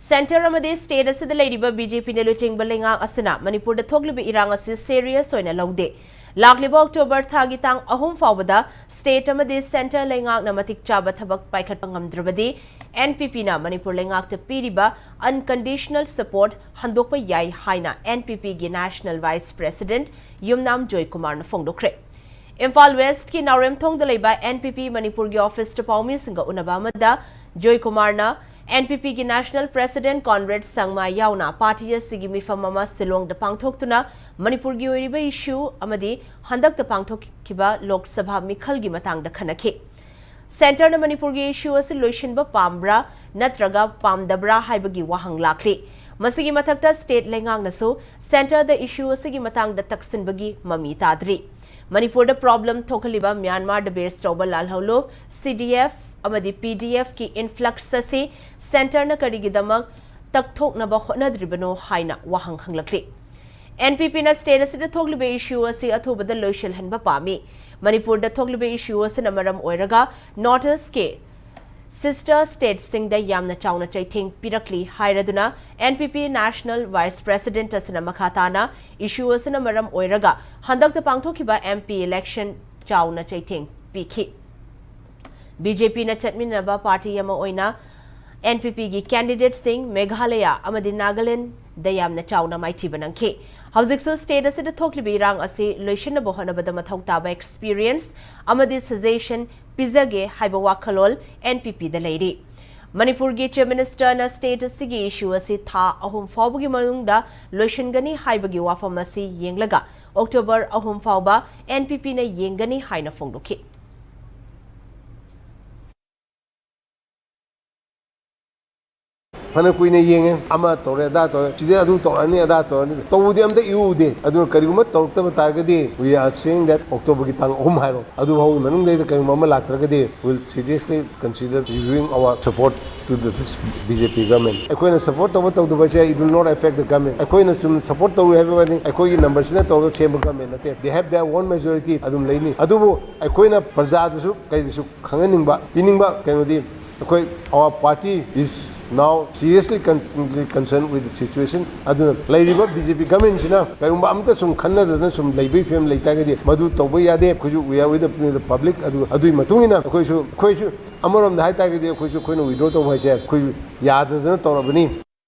Center amadi state asida leidiba BJP ne luchingba lenga asina Manipur da thogliba irang asi serious oina longde lakliba October thagi tang ahum fawbada state amadi center lenga na matik chaba thabak paikhatpa ngamdrabadi NPP na Manipur lenga ta piriba unconditional support handokpa yai haina NPP gi National Vice President Yumnam Joykumar na fongdokre Imphal West ki Narem thong da leiba NPP Manipur gi office ta pawmi singa unaba mada Joykumar na NPP ki National President Conrad Sangma yauna party sigi mifam mama silong da pangthoktuna Manipur gi oiriba issue amadi handak da pangthokkiba Lok Sabha mikhal gi matang da khanakhe Center na Manipur gi issue asi loishinba pambra natraga pamdabra haibagi wahang lakli masigi mathakta state lengang nasu center da issue asigi matang da taksinbagi mami tadri Manipur da problem thokaliba Myanmar da base toba lalhaulo CDF amadi PDF ki influx asi center na karigidamak takthok na ba khonadribano haina wahang hanglakli NPP na state asida thokliba issue asi athuba da loishal hanba pami Manipur da thokliba issue asi namaram oiraga notice ke sister states sing da yamna chauna chaithing pirakli hairaduna NPP National Vice President asina makhatana issue asina maram oiraga handak da pangthokiba MP election chauna chaithing pikhi BJP na chatminaba party yama oina NPP gi candidate sing Meghalaya amadi Nagaland da yamna chauna maiti banangkhe Howzikso state asida thoklibi rang asi loishina bohana bada mathau taba experience amadi suggestion pizage haiba wakhalol NPP da leiri Manipur gi Chief Minister na state asigi issue asi tha ahum fawbugi manungda loishingani haibagi wafam asi yenglaga October ahum fawba NPP na yengani haina fongdokhi Hana kuine yenge ama tore da to chide adu to ani ada to to de am de yu de adu kariguma to ta targadi we are saying that October ki tang om hairo adu bau manung de kai mama latragadi will seriously consider reviewing our support to this BJP government akoina support to do bacha it will not affect the government akoina support to everybody akoi number sina to chamber government nate they have their own majority adum leini adu akoina praja du kai su khanganingba piningba kanodi akoi our party is now seriously concerned with the situation aduna laiba BJP government sina karumba amta sum khanna da sum laibai fem laita ga de madu toba yade khoju we are with the public adu matungina khoisu amarom da haita ga de khoisu khoina withdraw to bhaise khoi yada da torabani